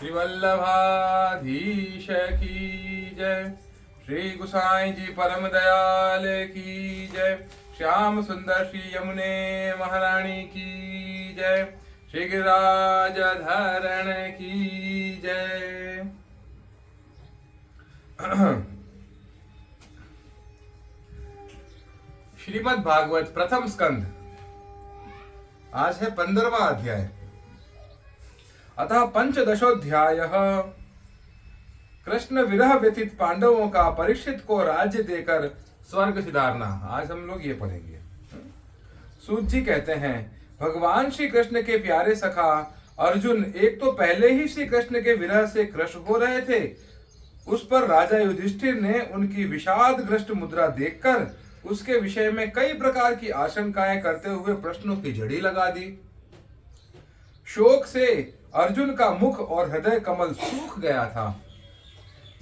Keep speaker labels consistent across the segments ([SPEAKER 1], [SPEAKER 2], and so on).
[SPEAKER 1] श्रीवल्लभाधीश की जय। श्री गुसाई जी परम दयाल की जय। श्याम सुंदर श्री यमुने महारानी की जय। श्री गिरिराज धरण की जय। श्रीमद् भागवत प्रथम स्कंध। आज है 15वां अध्याय। अतः पंचदशोध्यायः। कृष्ण विरह व्यतीत पांडवों का परीक्षित को राज्य देकर स्वर्ग सिधारना। आज हम लोग ये पढ़ेंगे। सूत जी कहते हैं, भगवान श्री कृष्ण के प्यारे सखा अर्जुन एक तो पहले ही श्री कृष्ण के विरह से क्रश हो रहे थे। उस पर राजा युधिष्ठिर ने उनकी विषादग्रस्त मुद्रा देखकर उसके विषय में कई प्रकार की आशंकाएं करते हुए प्रश्नों की झड़ी लगा दी। शोक से अर्जुन का मुख और हृदय कमल सूख गया था,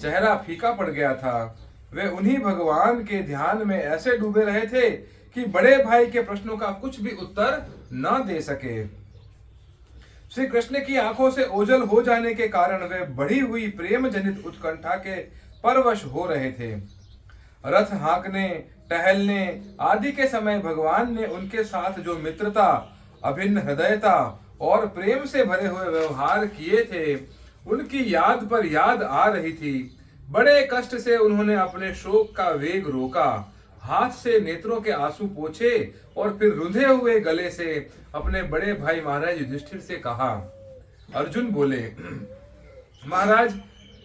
[SPEAKER 1] चेहरा फीका पड़ गया था। वे उन्हीं भगवान के ध्यान में ऐसे डूबे रहे थे कि बड़े भाई के प्रश्नों का कुछ भी उत्तर न दे सके। श्री कृष्ण की आंखों से ओझल हो जाने के कारण वे बढ़ी हुई प्रेम जनित उत्कंठा के परवश हो रहे थे। रथ हाँकने, टहलने आदि के समय भगवान ने उनके साथ जो मित्रता, अभिन्न हृदयता और प्रेम से भरे हुए व्यवहार किए थे, उनकी याद पर याद आ रही थी। बड़े कष्ट से उन्होंने अपने शोक का वेग रोका, हाथ से नेत्रों के आंसू पोंछे और फिर रुंधे हुए गले से अपने बड़े भाई महाराज युधिष्ठिर से कहा। अर्जुन बोले, महाराज,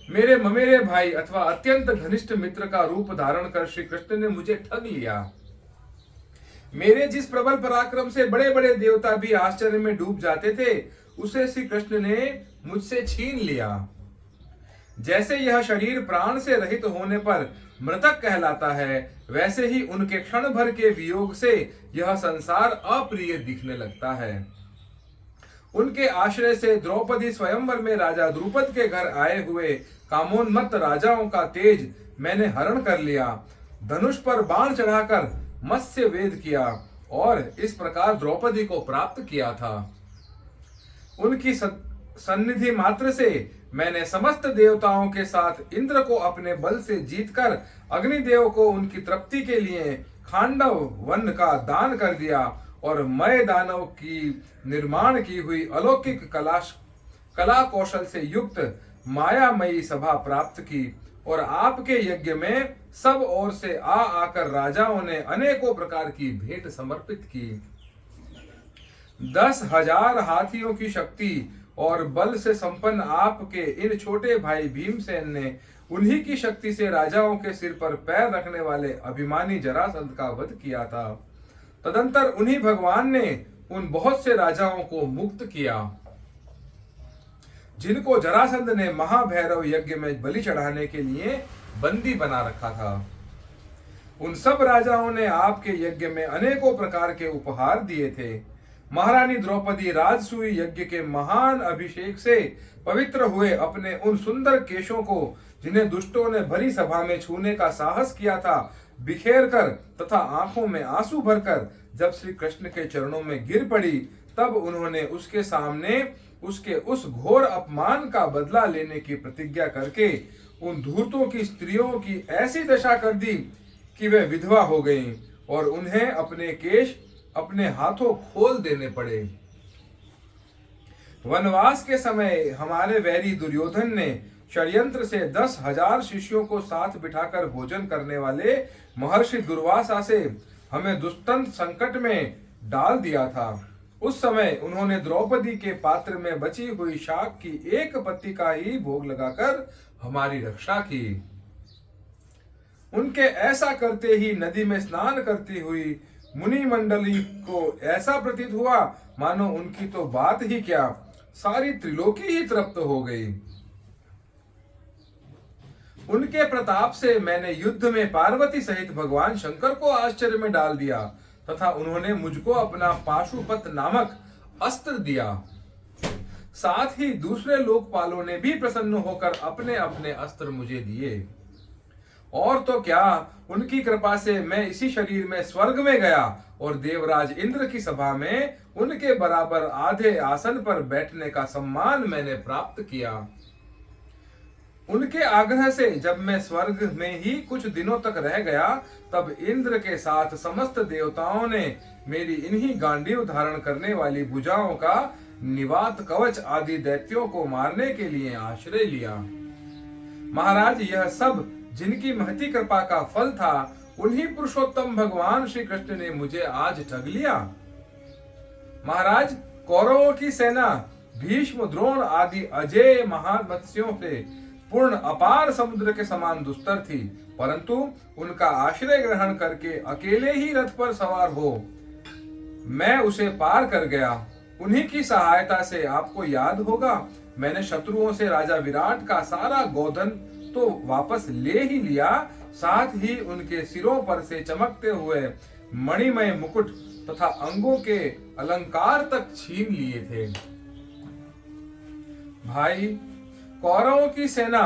[SPEAKER 1] मेरे ममेरे भाई अथवा अत्यंत घनिष्ठ मित्र का रूप धारण कर श्री कृष्ण ने मुझे ठग लिया। मेरे जिस प्रबल पराक्रम से बड़े बड़े देवता भी आश्चर्य में डूब जाते थे, उसे श्री कृष्ण ने मुझसे छीन लिया। जैसे यह शरीर प्राण से रहित होने पर मृतक कहलाता है, वैसे ही उनके क्षण भर के वियोग से यह संसार अप्रिय दिखने लगता है। उनके आश्रय से द्रौपदी स्वयंवर में राजा द्रुपद के घर आए हुए कामोन्मत्त राजाओं का तेज मैंने हरण कर लिया। धनुष पर बाण चढ़ाकर मत्स्य वेद किया और इस प्रकार द्रौपदी को प्राप्त किया था। उनकी सन्निधि मात्र से मैंने समस्त देवताओं के साथ इंद्र को अपने बल से जीतकर अग्निदेव को उनकी तृप्ति के लिए खांडव वन का दान कर दिया और मय दानव की निर्माण की हुई अलौकिक कला कौशल से युक्त मायामयी सभा प्राप्त की। और आपके यज्ञ में सब ओर से आकर राजाओं ने अनेकों प्रकार की भेंट समर्पित की। 10,000 हाथियों की शक्ति और बल से संपन्न आपके इन छोटे भाई भीमसेन ने उन्हीं की शक्ति से राजाओं के सिर पर पैर रखने वाले अभिमानी जरासंध का वध किया था। तदंतर उन्हीं भगवान ने उन बहुत से राजाओं को मुक्त किया जिनको जरासंध ने महाभैरव यज्ञ में बलि चढ़ाने के लिए बंदी बना रखा था। उन सब राजाओं ने आपके यज्ञ में अनेकों प्रकार के उपहार दिए थे। महारानी द्रौपदी राजसूय यज्ञ के महान अभिषेक से पवित्र हुए अपने उन सुंदर केशों को, जिन्हें दुष्टों ने भरी सभा में छूने का साहस किया था, बिखेर कर तथा आंखों में आंसू भरकर जब श्री कृष्ण के चरणों में गिर पड़ी, तब उन्होंने उसके सामने उसके उस घोर अपमान का बदला लेने की प्रतिज्ञा करके उन धूर्तों की स्त्रियों की ऐसी दशा कर दी कि वे विधवा हो गईं और उन्हें अपने केश अपने हाथों खोल देने पड़े। वनवास के समय हमारे वैरी दुर्योधन ने षड्यंत्र से 10,000 शिष्यों को साथ बिठाकर भोजन करने वाले महर्षि दुर्वासा से हमें दुष्टंत संकट में डाल दिया था। उस समय उन्होंने द्रौपदी के पात्र में बची हुई शाक की एक पत्ती का ही भोग लगाकर हमारी रक्षा की। उनके ऐसा करते ही नदी में स्नान करती हुई मुनि मंडली को ऐसा प्रतीत हुआ मानो उनकी तो बात ही क्या, सारी त्रिलोकी ही तृप्त हो गई। उनके प्रताप से मैंने युद्ध में पार्वती सहित भगवान शंकर को आश्चर्य में डाल दिया तथा उन्होंने मुझको अपना पाशुपत नामक अस्त्र दिया। साथ ही दूसरे लोकपालों ने भी प्रसन्न होकर अपने अपने अस्त्र मुझे दिए। और तो क्या, उनकी कृपा से मैं इसी शरीर में स्वर्ग में गया और देवराज इंद्र की सभा में उनके बराबर आधे आसन पर बैठने का सम्मान मैंने प्राप्त किया। उनके आग्रह से जब मैं स्वर्ग में ही कुछ दिनों तक रह गया, तब इंद्र के साथ समस्त देवताओं ने मेरी इन्हीं गांडीव धारण करने वाली भुजाओं का निवात कवच आदि दैत्यों को मारने के लिए आश्रय लिया। महाराज, यह सब जिनकी महती कृपा का फल था, उन्हीं पुरुषोत्तम भगवान श्री कृष्ण ने मुझे आज ठग लिया। महाराज, कौरवों की सेना भीष्म, द्रोण आदि अजेय महामत्स्यों से पूर्ण अपार समुद्र के समान दुस्तर थी, परंतु उनका आश्रय ग्रहण करके अकेले ही रथ पर सवार हो मैं उसे पार कर गया। उन्हीं की सहायता से आपको याद होगा, मैंने शत्रुओं से राजा विराट का सारा गोधन तो वापस ले ही लिया, साथ ही उनके सिरों पर से चमकते हुए मणिमय मुकुट तथा अंगों के अलंकार तक छीन लिए थे। भाई, कौरवों की सेना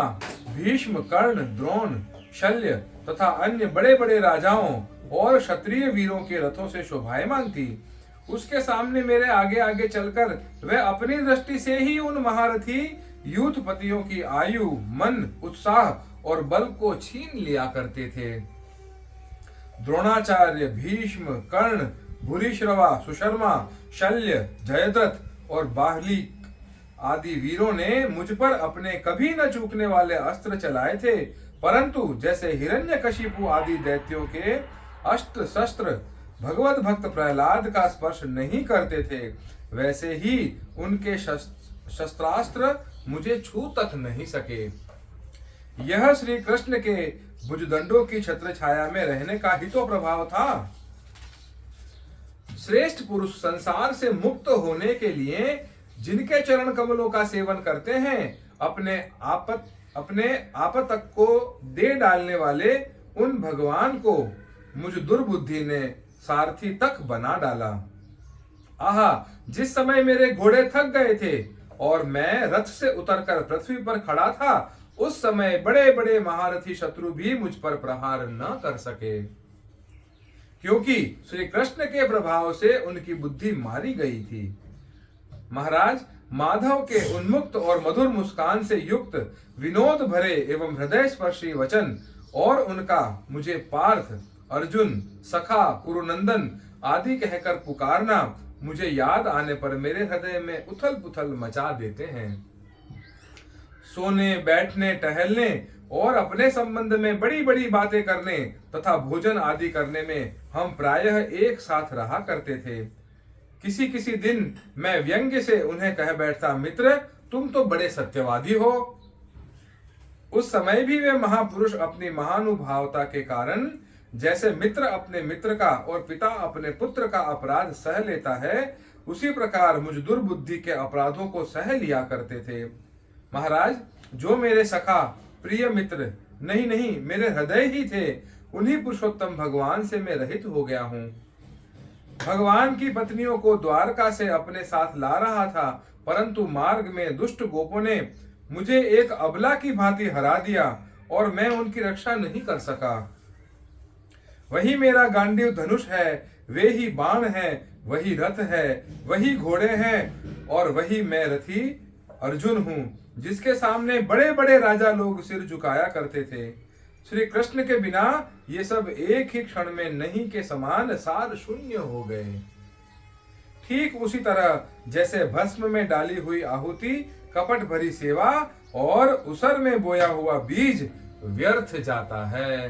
[SPEAKER 1] भीष्म, कर्ण, द्रोण, शल्य तथा अन्य बड़े बड़े राजाओं और क्षत्रिय वीरों के रथों से शोभायमान थी। उसके सामने मेरे आगे आगे चलकर वे अपनी दृष्टि से ही उन महारथी यूथपतियों की आयु, मन, उत्साह और बल को छीन लिया करते थे। द्रोणाचार्य, भीष्म, कर्ण, भूरिश्रवा, सुशर्मा, शल्य, जयद्रथ और बाहलिक आदि वीरों ने मुझ पर अपने कभी न चूकने वाले अस्त्र चलाए थे, परंतु जैसे हिरण्यकशिपु आदि दैत्यों के अस्त्र शस्त्र भगवत भक्त प्रहलाद का स्पर्श नहीं करते थे, वैसे ही उनके शस्त्रास्त्र मुझे छू तक नहीं सके। यह श्री कृष्ण के भुजदंडों की छत्र छाया में रहने का ही तो प्रभाव था। श्रेष्ठ पुरुष संसार से मुक्त होने के लिए जिनके चरण कमलों का सेवन करते हैं, अपने आपतक को दे डालने वाले उन भगवान को मुझ दुर्बुद्धि ने सारथी तक बना डाला। आहा, जिस समय मेरे घोड़े थक गए थे और मैं रथ से उतरकर पृथ्वी पर खड़ा था, उस समय बड़े बड़े महारथी शत्रु भी मुझ पर प्रहार न कर सके, क्योंकि श्री कृष्ण के प्रभाव से उनकी बुद्धि मारी गई थी। महाराज, माधव के उन्मुक्त और मधुर मुस्कान से युक्त विनोद भरे एवं हृदय स्पर्शी वचन और उनका मुझे पार्थ, अर्जुन, सखा, कुरुनंदन आदि कहकर पुकारना मुझे याद आने पर मेरे हृदय में उथल पुथल मचा देते हैं। सोने, बैठने, टहलने और अपने संबंध में बड़ी बड़ी बातें करने तथा भोजन आदि करने में हम प्रायः एक साथ रहा करते थे। किसी किसी दिन मैं व्यंग्य से उन्हें कह बैठता, मित्र, तुम तो बड़े सत्यवादी हो। उस समय भी वे महापुरुष अपनी महानुभावता के कारण जैसे मित्र अपने मित्र का और पिता अपने पुत्र का अपराध सह लेता है, उसी प्रकार मुझ दुर्बुद्धि के अपराधों को सह लिया करते थे। महाराज, जो मेरे सखा, प्रिय मित्र नहीं मेरे हृदय ही थे, उन्हीं पुरुषोत्तम भगवान से मैं रहित हो गया हूँ। भगवान की पत्नियों को द्वारका से अपने साथ ला रहा था, परंतु मार्ग में दुष्ट गोपों ने मुझे एक अबला की भांति हरा दिया और मैं उनकी रक्षा नहीं कर सका। वही मेरा गांडीव धनुष है, वे ही बाण है, वही रथ है, वही घोड़े हैं और वही मैं रथी अर्जुन हूँ, जिसके सामने बड़े बड़े राजा लोग सिर झुकाया करते थे। श्री कृष्ण के बिना ये सब एक ही क्षण में नहीं के समान सार शून्य हो गए। ठीक उसी तरह जैसे भस्म में डाली हुई आहुति, कपट भरी सेवा और उसर में बोया हुआ बीज व्यर्थ जाता है।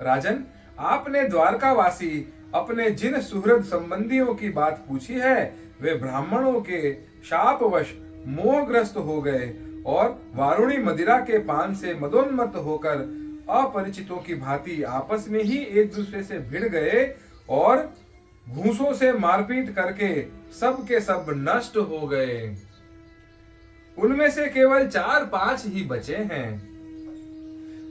[SPEAKER 1] राजन, आपने द्वारकावासी अपने जिन सुहृद संबंधियों की बात पूछी है, वे ब्राह्मणों के शापवश मोहग्रस्त हो गए और वारुणी मदिरा के पान से मदोन्मत्त होकर अपरिचितों की भांति आपस में ही एक दूसरे से भिड़ गए और घूंसों से मारपीट करके सब के सब नष्ट हो गए। उनमें से केवल 4-5 ही बचे हैं।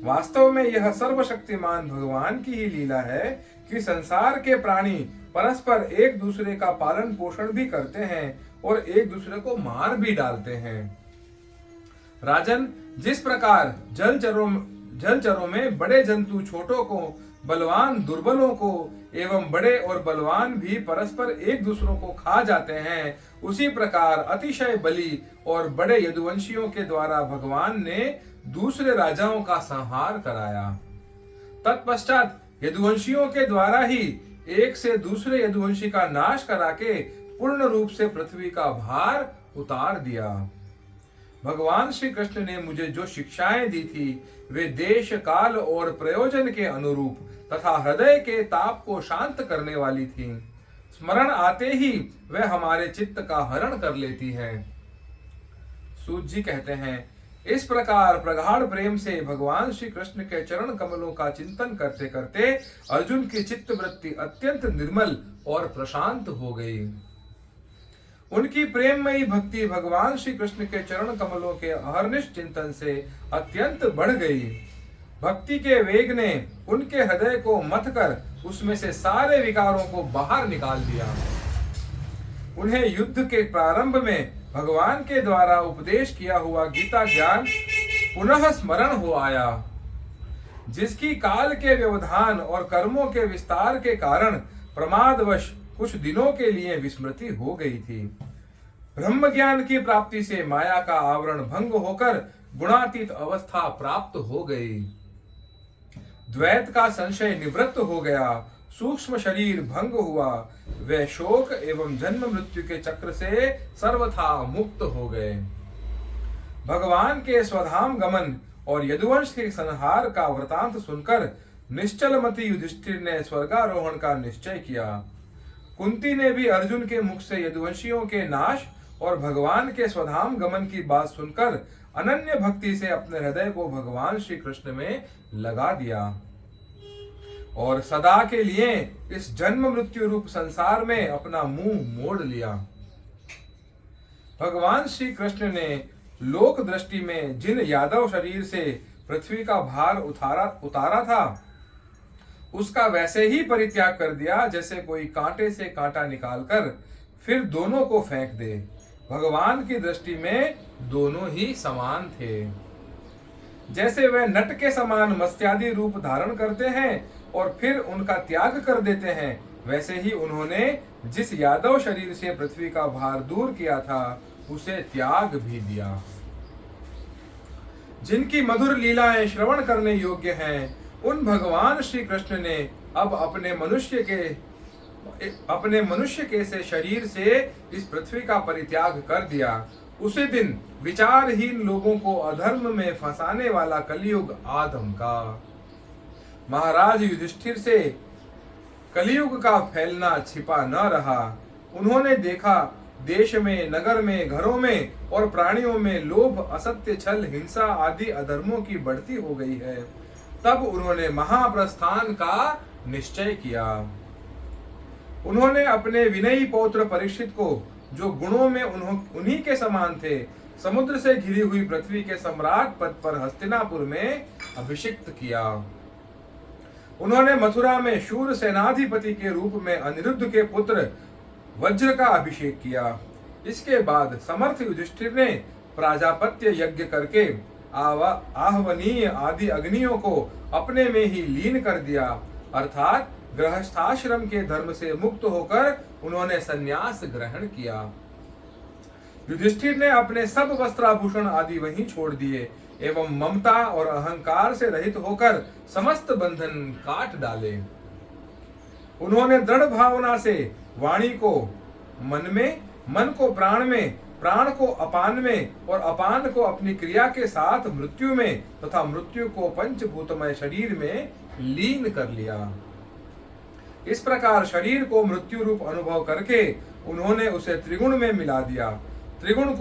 [SPEAKER 1] वास्तव में यह सर्वशक्तिमान भगवान की ही लीला है कि संसार के प्राणी परस्पर एक दूसरे का पालन पोषण भी करते हैं और एक दूसरे को मार भी डालते हैं। राजन, जिस प्रकार जलचरों में बड़े जंतु छोटों को बलवान दुर्बलों को एवं बड़े और बलवान भी परस्पर एक दूसरों को खा जाते हैं, उसी प्रकार अतिशय बली और बड़े यदुवंशियों के द्वारा भगवान ने दूसरे राजाओं का संहार कराया। तत्पश्चात यदुवंशियों के द्वारा ही एक से दूसरे यदुवंशी का नाश करा के पूर्ण रूप से पृथ्वी का भार उतार दिया। भगवान श्री कृष्ण ने मुझे जो शिक्षाएं दी थी वे देश काल और प्रयोजन के अनुरूप तथा हृदय के ताप को शांत करने वाली थी। स्मरण आते ही वे हमारे चित्त का हरण कर लेती है। सूत जी कहते हैं, इस प्रकार प्रगाढ़ प्रेम से भगवान श्री कृष्ण के चरण कमलों का चिंतन करते करते अर्जुन की चित्त वृत्ति अत्यंत निर्मल और प्रशांत हो गई। उनकी प्रेममयी भक्ति भगवान श्री कृष्ण के चरण कमलों के अहर्निश चिंतन से अत्यंत बढ़ गई। भक्ति के वेग ने उनके हृदय को मथ कर उसमें से सारे विकारों को बाहर निकाल दिया। उन्हें युद्ध के प्रारंभ में भगवान के द्वारा उपदेश किया हुआ गीता ज्ञान पुनः स्मरण हो आया, जिसकी काल के व्यवधान और कर्मों के विस्तार के कारण प्रमादवश कुछ दिनों के लिए विस्मृति हो गई थी। ब्रह्म ज्ञान की प्राप्ति से माया का आवरण भंग होकर गुणातीत अवस्था प्राप्त हो गई। द्वैत का संशय निवृत्त हो गया, सूक्ष्म शरीर भंग हुआ, वे शोक एवं जन्म मृत्यु के चक्र से सर्वथा मुक्त हो गए। भगवान के स्वधाम गमन और यदुवंश के संहार का वृतांत सुनकर निश्चलमति युधिष्ठिर ने स्वर्गारोहण का निश्चय किया। कुंती ने भी अर्जुन के मुख से यदुवंशियों के नाश और भगवान के स्वधाम गमन की बात सुनकर अनन्य भक्ति से अपने हृदय को भगवान श्री कृष्ण में लगा दिया और सदा के लिए इस जन्म मृत्यु रूप संसार में अपना मुंह मोड़ लिया। भगवान श्री कृष्ण ने लोक दृष्टि में जिन यादव शरीर से पृथ्वी का भार उतारा था, उसका वैसे ही परित्याग कर दिया जैसे कोई कांटे से कांटा निकालकर फिर दोनों को फेंक दे। भगवान की दृष्टि में दोनों ही समान थे। जैसे वे नट के समान मत्स्यादि रूप धारण करते हैं और फिर उनका त्याग कर देते हैं, वैसे ही उन्होंने जिस यादव शरीर से पृथ्वी का भार दूर किया था उसे त्याग भी दिया। जिनकी मधुर लीलाएं श्रवण करने योग्य हैं, उन भगवान श्री कृष्ण ने अब अपने मनुष्य के से शरीर से इस पृथ्वी का परित्याग कर दिया। उसी दिन विचारहीन लोगों को अधर्म में फंसाने वाला कलियुग आदम का। महाराज युधिष्ठिर से कलियुग का फैलना छिपा न रहा। उन्होंने देखा देश में, नगर में, घरों में और प्राणियों में लोभ, असत्य, छल, हिंसा आदि अधर्मों की बढ़ती हो गई है। तब उन्होंने महाप्रस्थान का निश्चय किया। उन्होंने अपने विनयी पौत्र परीक्षित को, जो गुणों में उन्हीं के समान थे, समुद्र से घिरी हुई पृथ्वी के सम्राट पद पर हस्तिनापुर में अभिषिक्त किया। उन्होंने मथुरा में शूर सेनाधिपति के रूप में अनिरुद्ध के पुत्र वज्र का अभिषेक किया। इसके बाद समर्थ युधिष्ठिर ने प्राजापत्य यज्ञ करके आहवनीय आदि अग्नियों को अपने में ही लीन कर दिया, अर्थात गृहस्थाश्रम के धर्म से मुक्त होकर उन्होंने संन्यास ग्रहण किया। युधिष्ठिर ने अपने सब वस्त्राभूषण आदि वहीं छोड़ दिए एवं ममता और अहंकार से रहित होकर समस्त बंधन काट डाले। उन्होंने दृढ़ भावना से वाणी को मन में, मन को प्राण में, प्राण को अपान में और अपान को अपनी क्रिया के साथ मृत्यु में तथा मृत्यु को पंचभूतमय शरीर में लीन कर लिया। इस प्रकार शरीर को मृत्यु रूप अनुभव करके उन्होंने उसे त्रिगुण में मिला दिया। त्रिगुण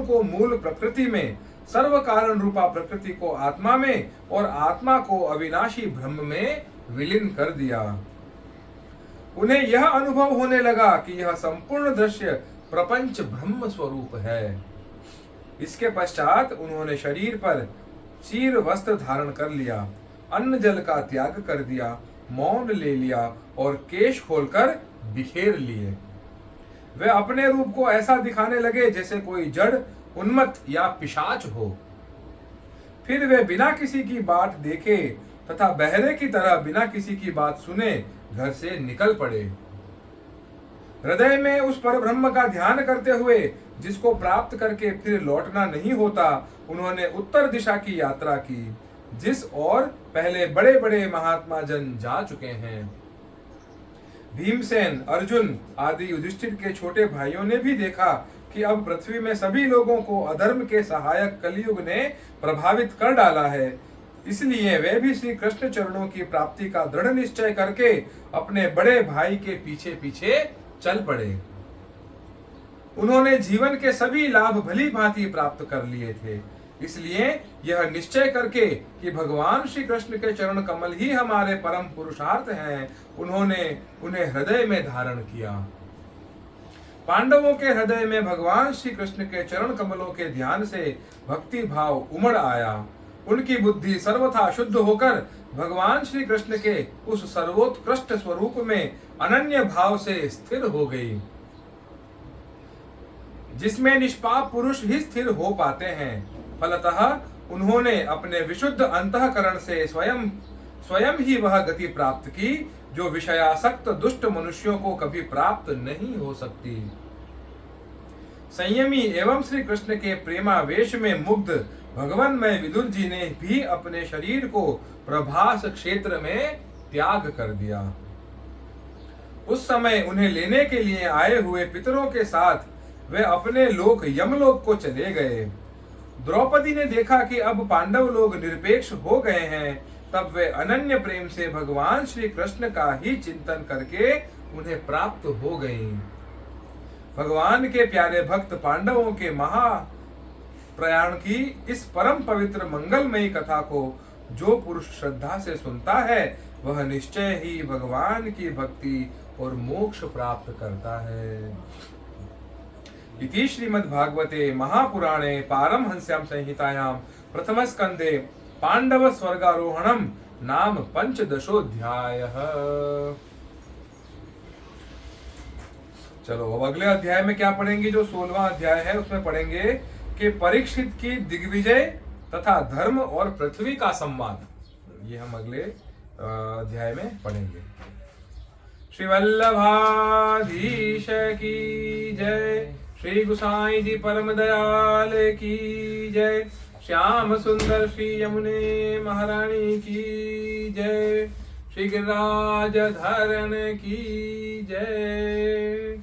[SPEAKER 1] को मूल प्रकृति में, सर्व कारण रूपा प्रकृति को आत्मा में और आत्मा को अविनाशी ब्रह्म में विलीन कर दिया। उन्हें यह अनुभव होने लगा कि यह संपूर्ण दृश्य प्रपंच ब्रह्म स्वरूप है। इसके पश्चात उन्होंने शरीर पर चीर वस्त्र धारण कर लिया, अन्न जल का त्याग कर दिया, मौन ले लिया और केश खोलकर बिखेर लिए। वे अपने रूप को ऐसा दिखाने लगे जैसे कोई जड़, उन्मत्त या पिशाच हो। फिर वे बिना किसी की बात देखे तथा बहरे की तरह बिना किसी की बात सुने घर से निकल पड़े। हृदय में उस पर ब्रह्म का ध्यान करते हुए जिसको प्राप्त करके फिर लौटना नहीं होता, उन्होंने उत्तर दिशा की यात्रा की, जिस ओर पहले बड़े बड़े महात्मा जन जा चुके हैं। भीमसेन, अर्जुन आदि युधिष्ठिर के छोटे भाइयों ने भी देखा कि अब पृथ्वी में सभी लोगों को अधर्म के सहायक कलयुग ने प्रभावित कर डाला है, इसलिए वे भी श्री कृष्ण चरणों की प्राप्ति का दृढ़ निश्चय करके अपने बड़े भाई के पीछे पीछे चल पड़े। उन्होंने जीवन के सभी लाभ भली भांति प्राप्त कर लिए थे, इसलिए यह निश्चय करके कि भगवान श्री कृष्ण के चरण कमल ही हमारे परम पुरुषार्थ हैं, उन्होंने उन्हें हृदय में धारण किया। पांडवों के हृदय में भगवान श्री कृष्ण के चरण कमलों के ध्यान से भक्ति भाव उमड़ आया। उनकी बुद्धि सर्वथा शुद्ध होकर भगवान श्री कृष्ण के उस सर्वोत्कृष्ट स्वरूप में अनन्य भाव से स्थिर हो गई, जिसमें निष्पाप पुरुष ही स्थिर हो पाते हैं। फलतः उन्होंने अपने विशुद्ध अंतःकरण से स्वयं ही वह गति प्राप्त की जो विषयासक्त दुष्ट मनुष्यों को कभी प्राप्त नहीं हो सकती। संयमी एवं श्री कृष्ण के प्रेमावेश में मुग्ध भगवानमय विदुर जी ने भी अपने शरीर को प्रभास क्षेत्र में त्याग कर दिया। उस समय उन्हें लेने के लिए आए हुए पितरों के साथ वे अपने लोक यमलोक को चले गए। द्रौपदी ने देखा कि अब पांडव लोग निरपेक्ष हो गए हैं, तब वे अनन्य प्रेम से भगवान श्री कृष्ण का ही चिंतन करके उन्हें प्राप्त हो गईं। भगवान के प्यारे भक्त पांडवों के महा प्रयाण की इस परम पवित्र मंगलमयी कथा को जो पुरुष श्रद्धा से सुनता है, वह निश्चय ही भगवान की भक्ति और मोक्ष प्राप्त करता है। इति श्रीमद्भागवते महापुराणे पारमहंस्यां संहितायां प्रथम स्कंदे पांडव स्वर्गारोहणम नाम पंचदशोऽध्यायः। चलो अब अगले अध्याय में क्या पढ़ेंगे? जो 16वां अध्याय है उसमें पढ़ेंगे कि परीक्षित की दिग्विजय तथा धर्म और पृथ्वी का संवाद। ये हम अगले अध्याय में पढ़ेंगे। श्री वल्लभाधीश की जय, श्री गुसाई जी परम दयाल की जय, श्याम सुंदर श्री यमुने महारानी की जय, श्री गिरिराज धरण की जय।